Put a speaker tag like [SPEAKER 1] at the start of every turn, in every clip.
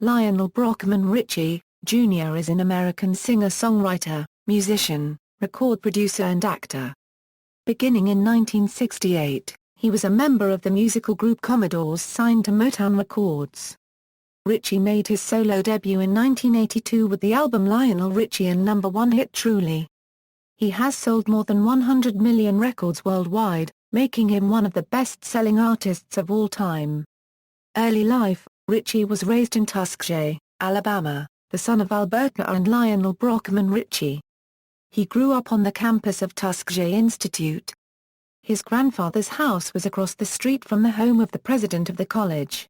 [SPEAKER 1] Lionel Brockman Richie, Jr. is an American singer-songwriter, musician, record producer and actor. Beginning in 1968, he was a member of the musical group Commodores signed to Motown Records. Richie made his solo debut in 1982 with the album Lionel Richie and #1 hit Truly. He has sold more than 100 million records worldwide, making him one of the best-selling artists of all time. Early life: Richie was raised in Tuskegee, Alabama, the son of Alberta and Lionel Brockman Richie. He grew up on the campus of Tuskegee Institute. His grandfather's house was across the street from the home of the president of the college.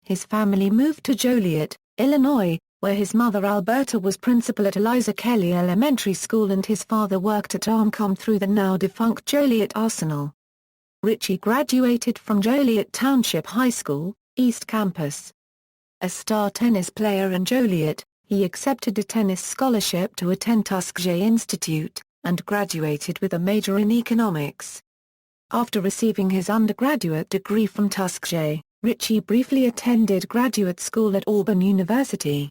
[SPEAKER 1] His family moved to Joliet, Illinois, where his mother Alberta was principal at Eliza Kelly Elementary School and his father worked at Armcom through the now-defunct Joliet Arsenal. Richie graduated from Joliet Township High School, East Campus. A star tennis player in Joliet, he accepted a tennis scholarship to attend Tuskegee Institute, and graduated with a major in economics. After receiving his undergraduate degree from Tuskegee, Richie briefly attended graduate school at Auburn University.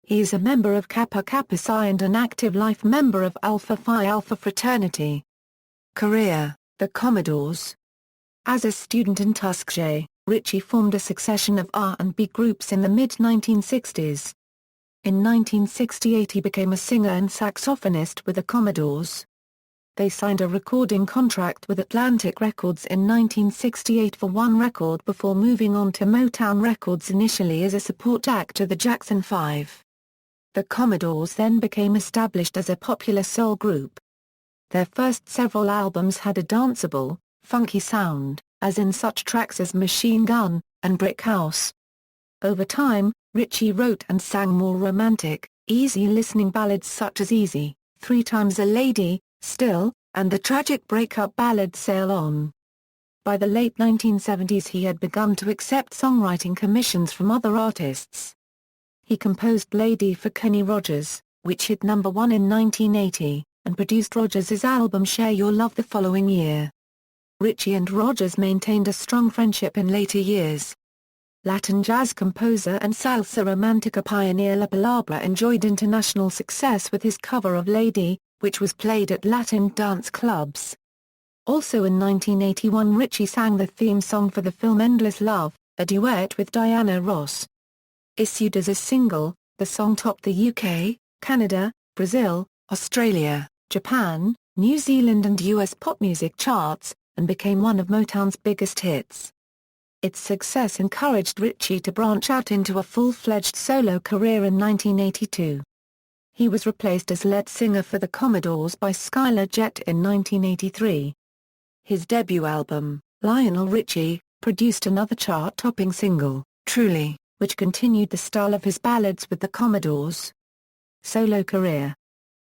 [SPEAKER 1] He is a member of Kappa Kappa Psi and an active life member of Alpha Phi Alpha fraternity. Career: The Commodores. As a student in Tuskegee, Richie formed a succession of R&B groups in the mid-1960s. In 1968 he became a singer and saxophonist with the Commodores. They signed a recording contract with Atlantic Records in 1968 for one record before moving on to Motown Records initially as a support act to the Jackson 5. The Commodores then became established as a popular soul group. Their first several albums had a danceable, funky sound, as in such tracks as Machine Gun and Brick House. Over time, Richie wrote and sang more romantic, easy-listening ballads such as Easy, 3 Times a Lady, Still, and the tragic breakup ballad Sail On. By the late 1970s he had begun to accept songwriting commissions from other artists. He composed Lady for Kenny Rogers, which hit #1 in 1980, and produced Rogers' album Share Your Love the following year. Richie and Rogers maintained a strong friendship in later years. Latin jazz composer and salsa romantica pioneer La Palabra enjoyed international success with his cover of Lady, which was played at Latin dance clubs. Also in 1981 Richie sang the theme song for the film Endless Love, a duet with Diana Ross. Issued as a single, the song topped the UK, Canada, Brazil, Australia, Japan, New Zealand and US pop music charts, and became one of Motown's biggest hits. Its success encouraged Richie to branch out into a full-fledged solo career in 1982. He was replaced as lead singer for the Commodores by Skylar Jett in 1983. His debut album, Lionel Richie, produced another chart-topping single, Truly, which continued the style of his ballads with the Commodores. Solo career: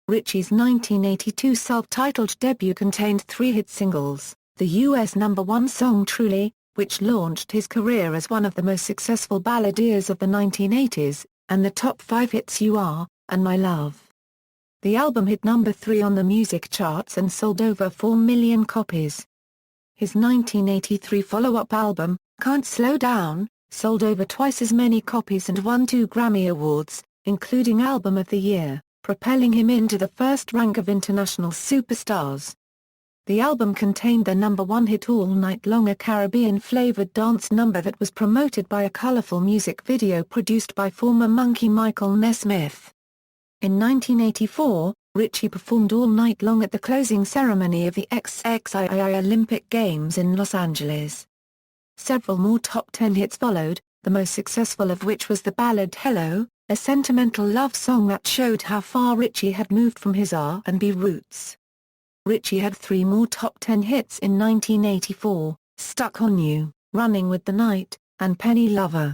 [SPEAKER 1] Richie's 1982 self-titled debut contained 3 hit singles, the US #1 song Truly, which launched his career as one of the most successful balladeers of the 1980s, and the top 5 hits You Are, and My Love. The album hit #3 on the music charts and sold over 4 million copies. His 1983 follow-up album, Can't Slow Down, sold over twice as many copies and won 2 Grammy Awards, including Album of the Year, propelling him into the first rank of international superstars. The album contained the #1 hit All Night Long, a Caribbean-flavored dance number that was promoted by a colorful music video produced by former Monkey Michael Nesmith. In 1984, Richie performed All Night Long at the closing ceremony of the XXII Olympic Games in Los Angeles. Several more top 10 hits followed, the most successful of which was the ballad Hello, a sentimental love song that showed how far Richie had moved from his R&B roots. Richie had 3 more top 10 hits in 1984, Stuck on You, Running with the Night, and Penny Lover.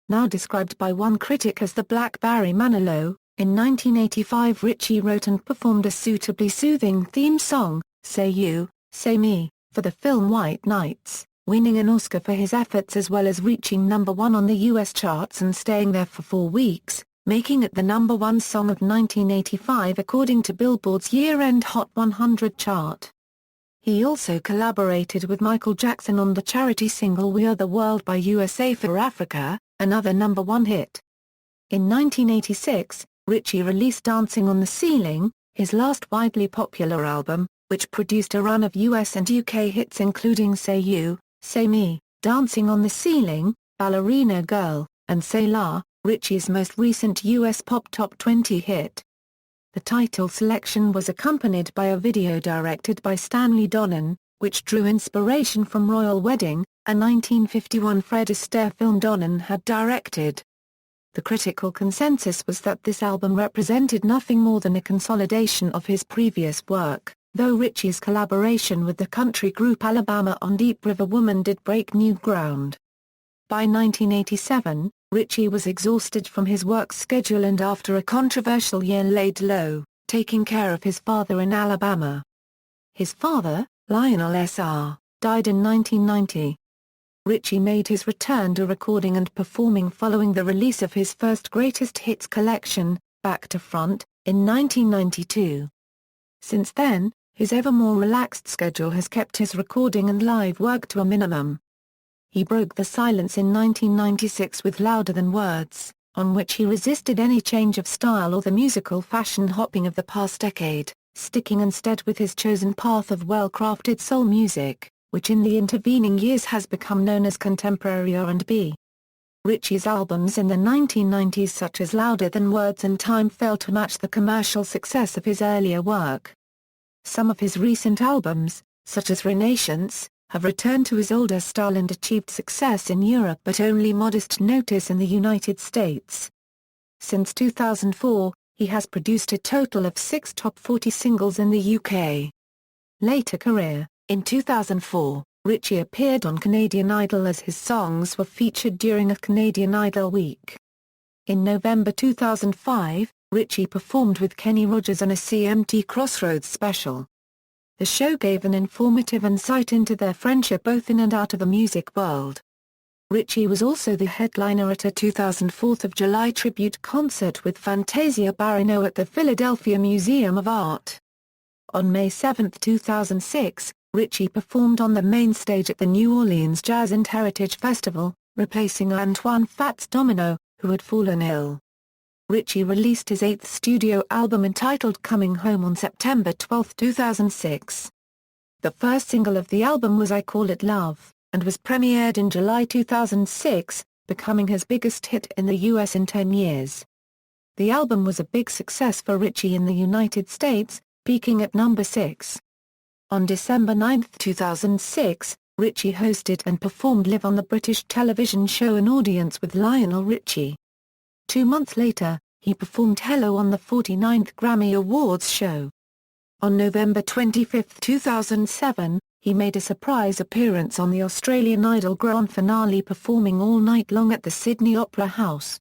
[SPEAKER 1] Now described by one critic as the Blackberry Manilow, in 1985 Richie wrote and performed a suitably soothing theme song, Say You, Say Me, for the film White Nights, winning an Oscar for his efforts as well as reaching #1 on the US charts and staying there for 4 weeks, making it the #1 song of 1985 according to Billboard's year-end Hot 100 chart. He also collaborated with Michael Jackson on the charity single We Are the World by USA for Africa, another #1 hit. In 1986, Richie released Dancing on the Ceiling, his last widely popular album, which produced a run of US and UK hits including Say You, Say Me, Dancing on the Ceiling, Ballerina Girl, and Say La, Richie's most recent US pop top 20 hit. The title selection was accompanied by a video directed by Stanley Donen, which drew inspiration from Royal Wedding, a 1951 Fred Astaire film Donen had directed. The critical consensus was that this album represented nothing more than a consolidation of his previous work, though Richie's collaboration with the country group Alabama on Deep River Woman did break new ground. By 1987, Richie was exhausted from his work schedule and after a controversial year laid low, taking care of his father in Alabama. His father, Lionel Sr., died in 1990. Richie made his return to recording and performing following the release of his first greatest hits collection, Back to Front, in 1992. Since then, his ever more relaxed schedule has kept his recording and live work to a minimum. He broke the silence in 1996 with Louder Than Words, on which he resisted any change of style or the musical fashion hopping of the past decade, sticking instead with his chosen path of well-crafted soul music, which in the intervening years has become known as contemporary R&B. Richie's albums in the 1990s such as Louder Than Words and Time failed to match the commercial success of his earlier work. Some of his recent albums, such as Renaissance, have returned to his older style and achieved success in Europe but only modest notice in the United States. Since 2004, he has produced a total of 6 top 40 singles in the UK. Later career: in 2004, Richie appeared on Canadian Idol as his songs were featured during a Canadian Idol week. In November 2005, Richie performed with Kenny Rogers on a CMT Crossroads special. The show gave an informative insight into their friendship both in and out of the music world. Richie was also the headliner at a 2004 4th of July tribute concert with Fantasia Barrino at the Philadelphia Museum of Art. On May 7, 2006, Richie performed on the main stage at the New Orleans Jazz and Heritage Festival, replacing Antoine Fats Domino, who had fallen ill. Richie released his 8th studio album entitled Coming Home on September 12, 2006. The first single of the album was I Call It Love, and was premiered in July 2006, becoming his biggest hit in the US in 10 years. The album was a big success for Richie in the United States, peaking at number 6. On December 9, 2006, Richie hosted and performed live on the British television show An Audience with Lionel Richie. 2 months later, he performed Hello on the 49th Grammy Awards show. On November 25, 2007, he made a surprise appearance on the Australian Idol Grand Finale performing all night long at the Sydney Opera House.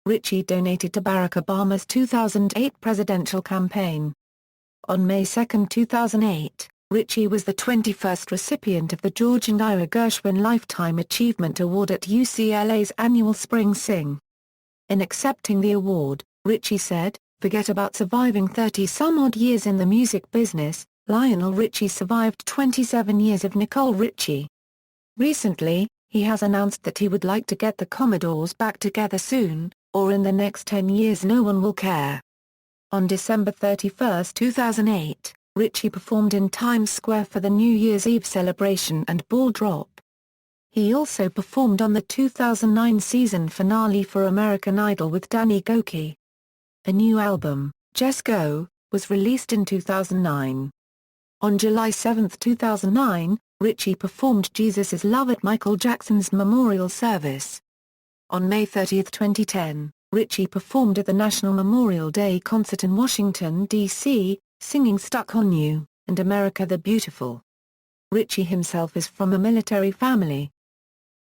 [SPEAKER 1] Richie donated to Barack Obama's 2008 presidential campaign. On May 2, 2008, Richie was the 21st recipient of the George and Ira Gershwin Lifetime Achievement Award at UCLA's annual Spring Sing. In accepting the award, Richie said, "Forget about surviving 30-some-odd years in the music business, Lionel Richie survived 27 years of Nicole Richie." Recently, he has announced that he would like to get the Commodores back together soon, or in the next 10 years no one will care. On December 31, 2008, Richie performed in Times Square for the New Year's Eve celebration and ball drop. He also performed on the 2009 season finale for American Idol with Danny Gokey. A new album, Just Go, was released in 2009. On July 7, 2009, Richie performed Jesus Is Love at Michael Jackson's memorial service. On May 30, 2010, Richie performed at the National Memorial Day concert in Washington, D.C., singing Stuck on You, and America the Beautiful. Richie himself is from a military family.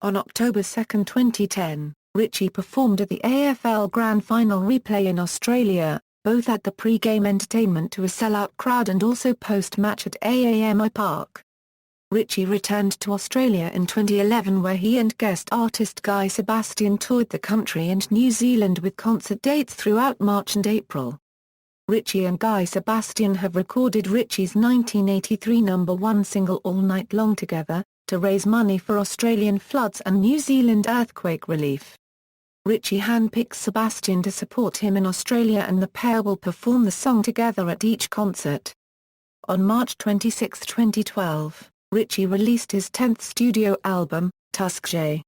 [SPEAKER 1] On October 2, 2010, Richie performed at the AFL Grand Final replay in Australia, both at the pre-game entertainment to a sellout crowd and also post-match at AAMI Park. Richie returned to Australia in 2011 where he and guest artist Guy Sebastian toured the country and New Zealand with concert dates throughout March and April. Richie and Guy Sebastian have recorded Richie's 1983 #1 single All Night Long together, to raise money for Australian floods and New Zealand earthquake relief. Richie handpicks Sebastian to support him in Australia, and the pair will perform the song together at each concert. On March 26, 2012, Richie released his 10th studio album, Tuskegee.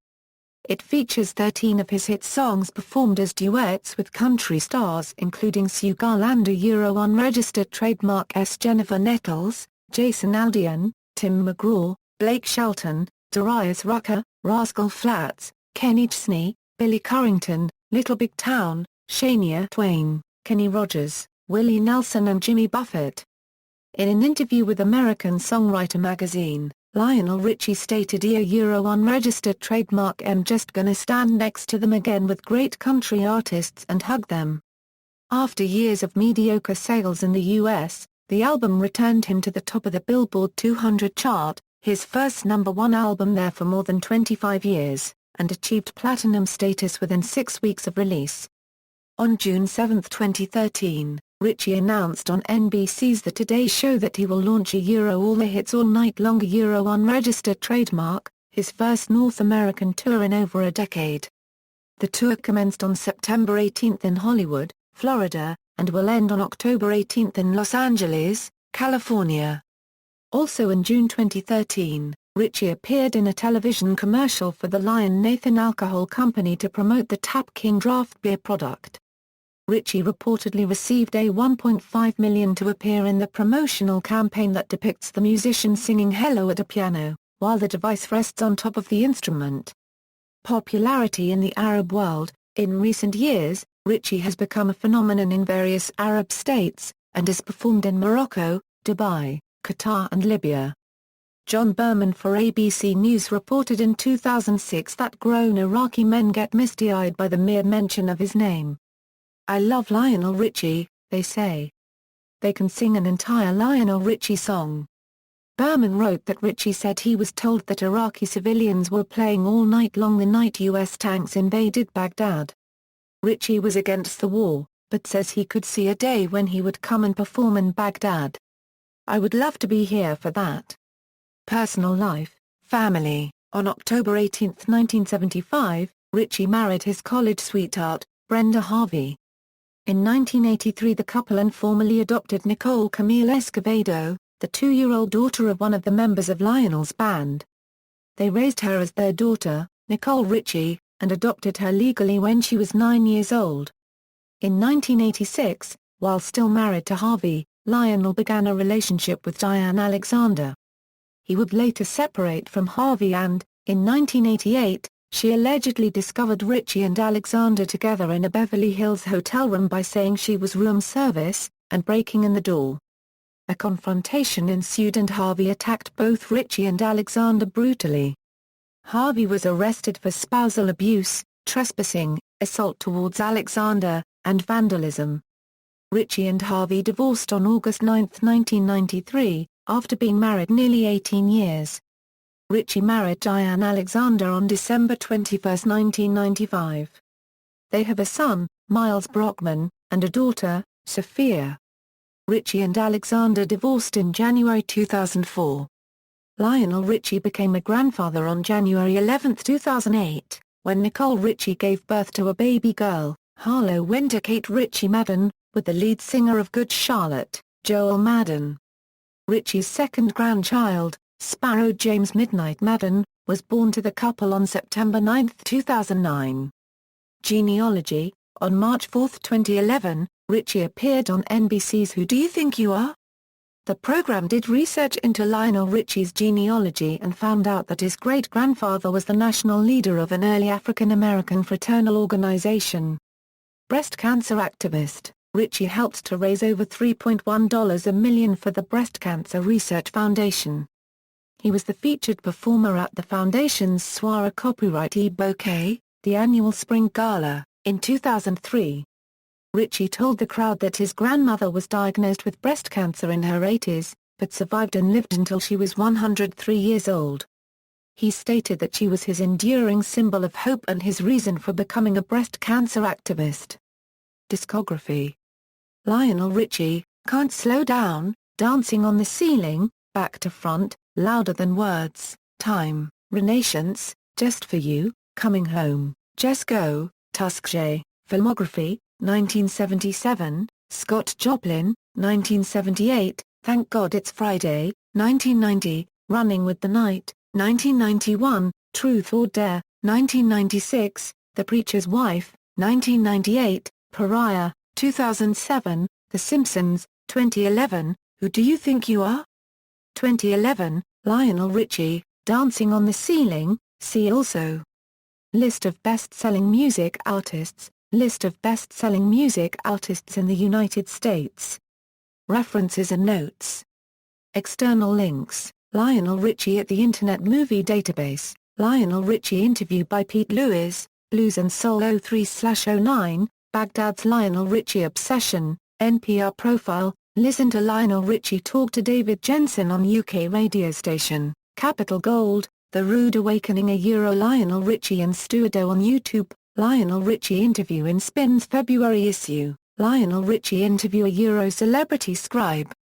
[SPEAKER 1] It features 13 of his hit songs performed as duets with country stars including Sue Garland, unregistered trademark S. Jennifer Nettles, Jason Aldean, Tim McGraw, Blake Shelton, Darius Rucker, Rascal Flatts, Kenny Chesney, Billy Currington, Little Big Town, Shania Twain, Kenny Rogers, Willie Nelson and Jimmy Buffett. In an interview with American Songwriter magazine, Lionel Richie stated unregistered trademark "I'm just gonna stand next to them again with great country artists and hug them." After years of mediocre sales in the US, the album returned him to the top of the Billboard 200 chart, his first #1 album there for more than 25 years, and achieved platinum status within 6 weeks of release. On June 7, 2013, Richie announced on NBC's The Today Show that he will launch All the Hits All Night Long unregistered trademark, his first North American tour in over a decade. The tour commenced on September 18 in Hollywood, Florida, and will end on October 18 in Los Angeles, California. Also in June 2013, Richie appeared in a television commercial for the Lion Nathan Alcohol Company to promote the Tap King draft beer product. Richie reportedly received a $1.5 million to appear in the promotional campaign that depicts the musician singing Hello at a piano, while the device rests on top of the instrument. Popularity in the Arab world. In recent years, Richie has become a phenomenon in various Arab states, and has performed in Morocco, Dubai, Qatar and Libya. John Berman for ABC News reported in 2006 that grown Iraqi men get misty-eyed by the mere mention of his name. "I love Lionel Richie," they say. They can sing an entire Lionel Richie song. Berman wrote that Richie said he was told that Iraqi civilians were playing all night long the night U.S. tanks invaded Baghdad. Richie was against the war, but says he could see a day when he would come and perform in Baghdad. "I would love to be here for that." Personal life, family. On October 18, 1975, Richie married his college sweetheart, Brenda Harvey. In 1983 the couple informally adopted Nicole Camille Escovedo, the 2-year-old daughter of one of the members of Lionel's band. They raised her as their daughter, Nicole Richie, and adopted her legally when she was 9 years old. In 1986, while still married to Harvey, Lionel began a relationship with Diane Alexander. He would later separate from Harvey and, in 1988, she allegedly discovered Richie and Alexander together in a Beverly Hills hotel room by saying she was room service, and breaking in the door. A confrontation ensued and Harvey attacked both Richie and Alexander brutally. Harvey was arrested for spousal abuse, trespassing, assault towards Alexander, and vandalism. Richie and Harvey divorced on August 9, 1993, after being married nearly 18 years. Richie married Diane Alexander on December 21, 1995. They have a son, Miles Brockman, and a daughter, Sophia. Richie and Alexander divorced in January 2004. Lionel Richie became a grandfather on January 11, 2008, when Nicole Richie gave birth to a baby girl, Harlow Winter Kate Richie Madden, with the lead singer of Good Charlotte, Joel Madden. Richie's second grandchild, Sparrow James Midnight Madden, was born to the couple on September 9, 2009. Genealogy. On March 4, 2011, Richie appeared on NBC's Who Do You Think You Are? The program did research into Lionel Richie's genealogy and found out that his great-grandfather was the national leader of an early African-American fraternal organization. Breast cancer activist, Richie helped to raise over $3.1 million for the Breast Cancer Research Foundation. He was the featured performer at the foundation's Soirée Copyright et Bouquet, the annual spring gala, in 2003. Richie told the crowd that his grandmother was diagnosed with breast cancer in her 80s, but survived and lived until she was 103 years old. He stated that she was his enduring symbol of hope and his reason for becoming a breast cancer activist. Discography. Lionel Richie, Can't Slow Down, Dancing on the Ceiling, Back to Front, Louder Than Words, Time, Renaissance, Just for You, Coming Home, Just Go, Tuskegee, Filmography, 1977, Scott Joplin, 1978, Thank God It's Friday, 1990, Running with the Night, 1991, Truth or Dare, 1996, The Preacher's Wife, 1998, Pariah, 2007, The Simpsons, 2011, Who Do You Think You Are? 2011, Lionel Richie, Dancing on the Ceiling, see also. List of best-selling music artists, List of best-selling music artists in the United States. References and notes. External links, Lionel Richie at the Internet Movie Database, Lionel Richie interview by Pete Lewis, Blues and Soul 03/09, Baghdad's Lionel Richie Obsession, NPR profile, listen to Lionel Richie talk to David Jensen on UK radio station, Capital Gold, The Rude Awakening Lionel Richie and Stuardo on YouTube, Lionel Richie interview in Spin's February issue, Lionel Richie interview Celebrity Scribe.